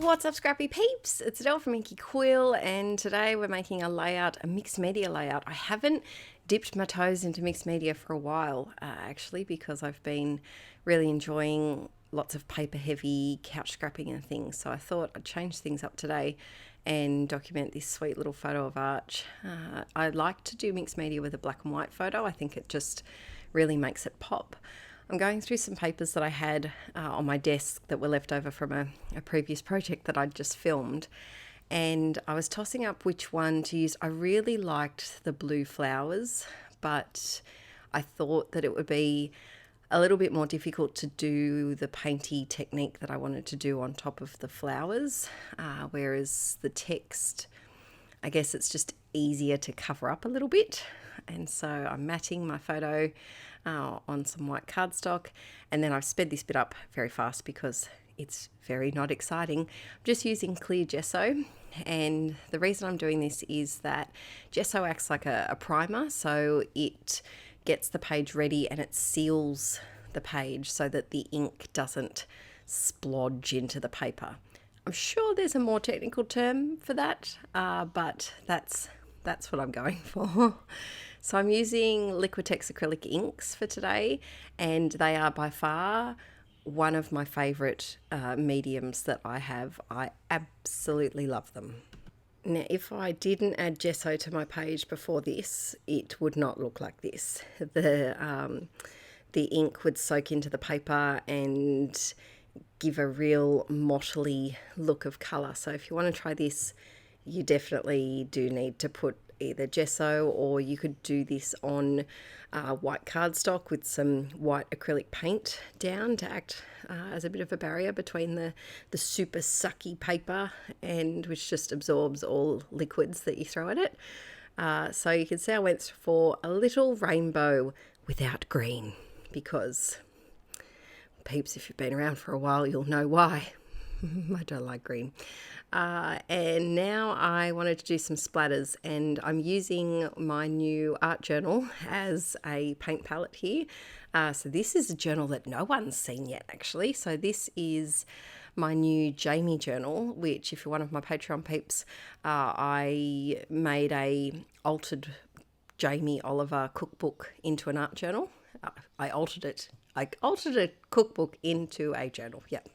What's up, Scrappy peeps? It's Adele from Inkie Quill, and today we're making a mixed media layout. I haven't dipped my toes into mixed media for a while, actually, because I've been really enjoying lots of paper heavy couch scrapping and things. So I thought I'd change things up today and document this sweet little photo of Arch. I like to do mixed media with a black and white photo. I think it just really makes it pop. I'm going through some papers that I had on my desk that were left over from a previous project that I'd just filmed, and I was tossing up which one to use. I really liked the blue flowers, but I thought that it would be a little bit more difficult to do the painty technique that I wanted to do on top of the flowers, whereas the text, I guess it's just easier to cover up a little bit. And so I'm matting my photo on some white cardstock, and then I've sped this bit up very fast because it's very not exciting. I'm just using clear gesso, and the reason I'm doing this is that gesso acts like a primer, so it gets the page ready and it seals the page so that the ink doesn't splodge into the paper. I'm sure there's a more technical term for that, but that's what I'm going for. So I'm using Liquitex acrylic inks for today, and they are by far one of my favourite mediums that I have. I absolutely love them. Now, if I didn't add gesso to my page before this, it would not look like this. The ink would soak into the paper and give a real mottly look of colour. So if you want to try this, you definitely do need to put either gesso, or you could do this on white cardstock with some white acrylic paint down to act as a bit of a barrier between the super sucky paper, and which just absorbs all liquids that you throw at it. So you can see I went for a little rainbow without green, because peeps, if you've been around for a while, you'll know why. I don't like green. And now I wanted to do some splatters, and I'm using my new art journal as a paint palette here. So this is a journal that no one's seen yet, actually. So this is my new Jamie journal, which, if you're one of my Patreon peeps, I made a altered Jamie Oliver cookbook into an art journal. I altered a cookbook into a journal, yep.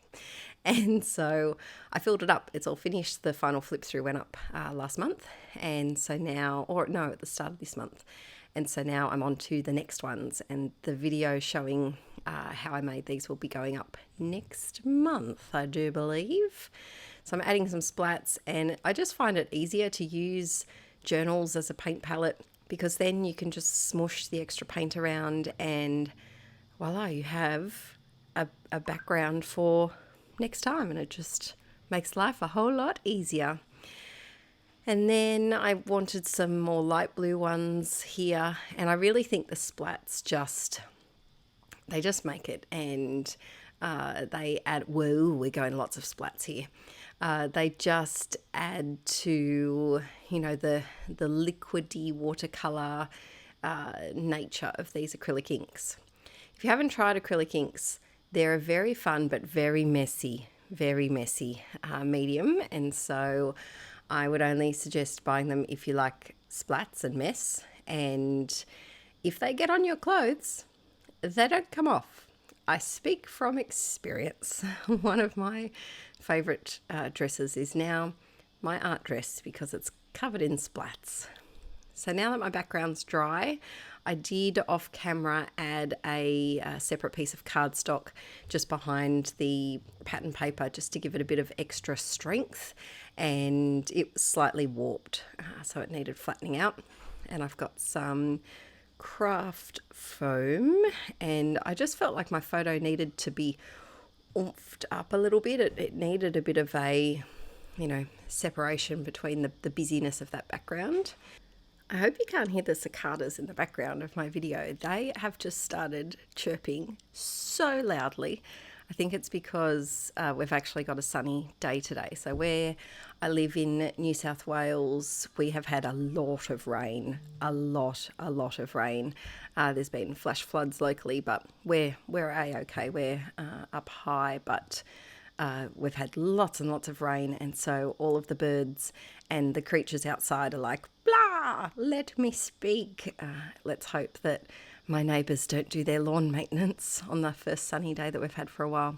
And so I filled it up. It's all finished. The final flip through went up last month. And so now, or no, at the start of this month. And so now I'm on to the next ones. And the video showing how I made these will be going up next month, I do believe. So I'm adding some splats, and I just find it easier to use journals as a paint palette, because then you can just smush the extra paint around and voila, you have a background for next time, and it just makes life a whole lot easier. And then I wanted some more light blue ones here, and I really think the splats just make it, and they add, whoa, we're going lots of splats here. They just add to, the liquidy watercolor nature of these acrylic inks. If you haven't tried acrylic inks, they're a very fun but very messy medium, and so I would only suggest buying them if you like splats and mess, and if they get on your clothes, they don't come off. I speak from experience. One of my favourite dresses is now my art dress because it's covered in splats. So now that my background's dry, I did off camera add a separate piece of cardstock just behind the pattern paper, just to give it a bit of extra strength, and it was slightly warped, so it needed flattening out. And I've got some craft foam, and I just felt like my photo needed to be oomphed up a little bit. It needed a bit of a, separation between the busyness of that background. I hope you can't hear the cicadas in the background of my video. They have just started chirping so loudly. I think it's because we've actually got a sunny day today. So where I live in New South Wales, we have had a lot of rain, a lot of rain. There's been flash floods locally, but we're A-okay. We're up high, but We've had lots and lots of rain, and so all of the birds and the creatures outside are like, blah, let me speak. Let's hope that my neighbours don't do their lawn maintenance on the first sunny day that we've had for a while.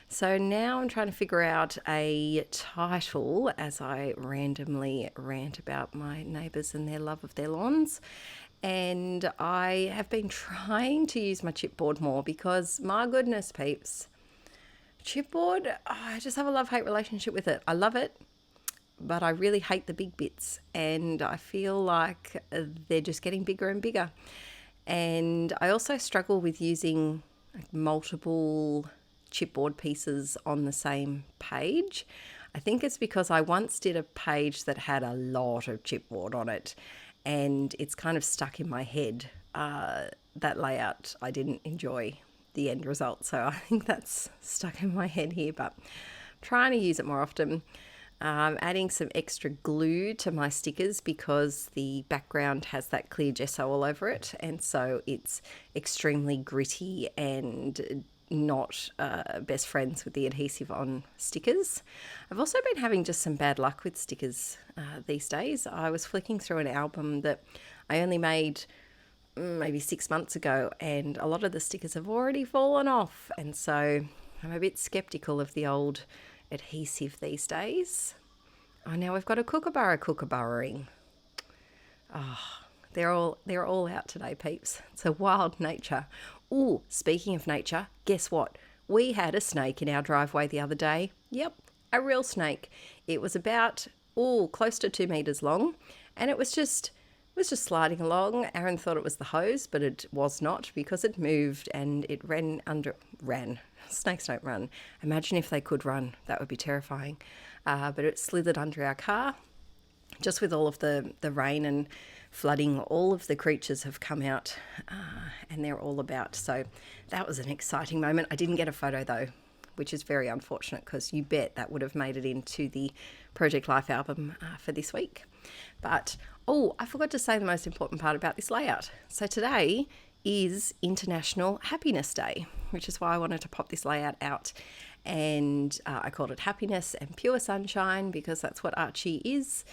So now I'm trying to figure out a title as I randomly rant about my neighbours and their love of their lawns. And I have been trying to use my chipboard more because, my goodness, peeps, chipboard, I just have a love-hate relationship with it. I love it, but I really hate the big bits. And I feel like they're just getting bigger and bigger. And I also struggle with using multiple chipboard pieces on the same page. I think it's because I once did a page that had a lot of chipboard on it, and it's kind of stuck in my head. That layout, I didn't enjoy the end result, so I think that's stuck in my head here, but I'm trying to use it more often. Adding some extra glue to my stickers because the background has that clear gesso all over it, and so it's extremely gritty and not best friends with the adhesive on stickers. I've also been having just some bad luck with stickers these days. I was flicking through an album that I only made maybe 6 months ago, and a lot of the stickers have already fallen off, and so I'm a bit skeptical of the old adhesive these days. Oh, now we've got a kookaburra-kookaburraing. Oh, they're all out today, peeps. It's a wild nature. Ooh, speaking of nature, guess what? We had a snake in our driveway the other day. Yep, a real snake. It was about, close to 2 meters long, and it was just sliding along. Aaron thought it was the hose, but it was not, because it moved and it ran. Snakes don't run. Imagine if they could run. That would be terrifying. But it slithered under our car. Just with all of the rain and flooding, all of the creatures have come out and they're all about. So that was an exciting moment. I didn't get a photo though, which is very unfortunate, because you bet that would have made it into the Project Life album for this week. But, I forgot to say the most important part about this layout. So today is International Happiness Day, which is why I wanted to pop this layout out. And I called it Happiness and Pure Sunshine because that's what Archie is.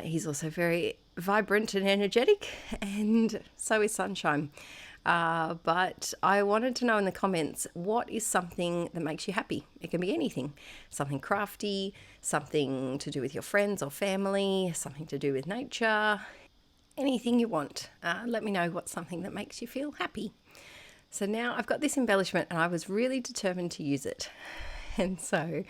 He's also very vibrant and energetic, and so is Sunshine. But I wanted to know in the comments, what is something that makes you happy? It can be anything. Something crafty, something to do with your friends or family, something to do with nature, anything you want. Let me know what's something that makes you feel happy. So now I've got this embellishment and I was really determined to use it. And so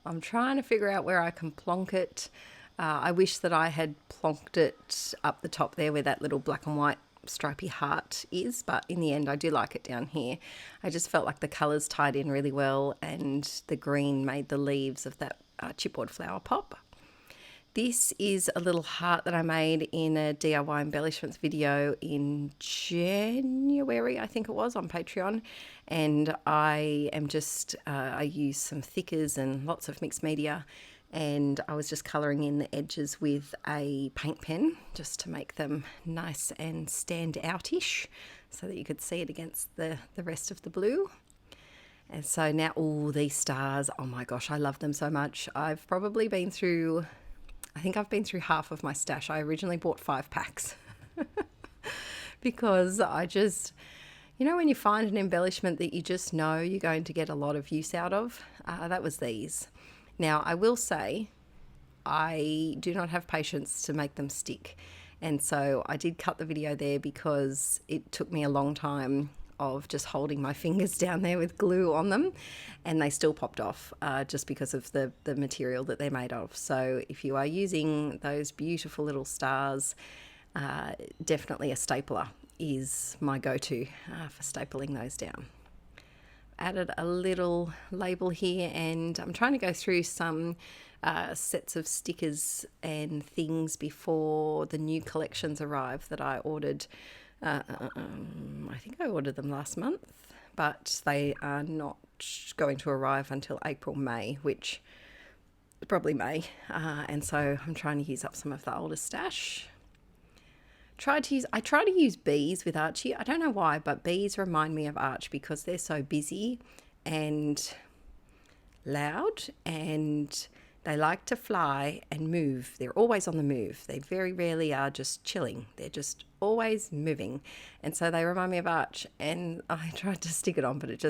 I'm trying to figure out where I can plonk it. I wish that I had plonked it up the top there where that little black and white stripy heart is, but in the end I do like it down here. I just felt like the colours tied in really well, and the green made the leaves of that chipboard flower pop. This is a little heart that I made in a DIY embellishments video in January, I think it was, on Patreon. And I am just, I used some thickers and lots of mixed media, and I was just colouring in the edges with a paint pen just to make them nice and stand out-ish so that you could see it against the rest of the blue. And so now, these stars, oh my gosh, I love them so much. I've probably been through, I think I've been through half of my stash. I originally bought 5 packs because I just, when you find an embellishment that you just know you're going to get a lot of use out of, that was these. Now, I will say I do not have patience to make them stick. And so I did cut the video there because it took me a long time of just holding my fingers down there with glue on them, and they still popped off just because of the material that they're made of. So if you are using those beautiful little stars, definitely a stapler is my go-to for stapling those down. Added a little label here, and I'm trying to go through some sets of stickers and things before the new collections arrive that I ordered. I think I ordered them last month, but they are not going to arrive until April, May, which probably May. And so I'm trying to use up some of the older stash. I try to use bees with Archie. I don't know why, but bees remind me of Arch because they're so busy and loud, and they like to fly and move. They're always on the move. They very rarely are just chilling. They're just always moving. And so they remind me of Arch. And I tried to stick it on, but it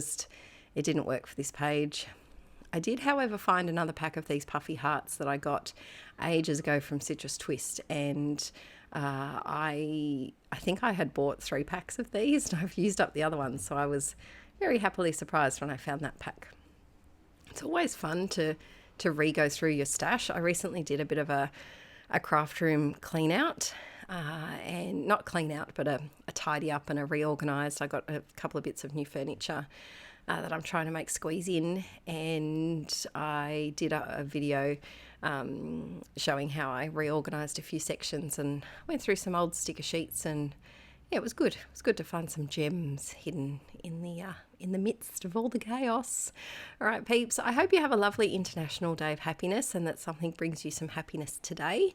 didn't work for this page. I did, however, find another pack of these puffy hearts that I got ages ago from Citrus Twist, and I think I had bought 3 packs of these, and I've used up the other ones, so I was very happily surprised when I found that pack. It's always fun to re-go through your stash. I recently did a bit of a craft room clean out, and not clean out, but a tidy up and a reorganised. I got a couple of bits of new furniture that I'm trying to make squeeze in, and I did a video showing how I reorganised a few sections and went through some old sticker sheets, and yeah, it was good. It was good to find some gems hidden in the midst of all the chaos. All right, peeps, I hope you have a lovely International Day of Happiness and that something brings you some happiness today.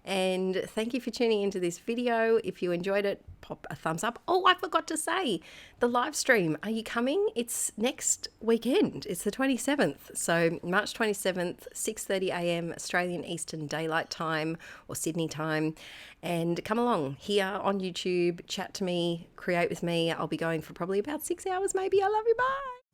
And thank you for tuning into this video. If you enjoyed it, pop a thumbs up. Oh, I forgot to say, the live stream, are you coming? It's next weekend. It's the 27th. So March 27th, 6:30 a.m. Australian Eastern Daylight Time or Sydney time. And come along here on YouTube, chat to me, create with me. I'll be going for probably about 6 hours maybe. I love you. Bye.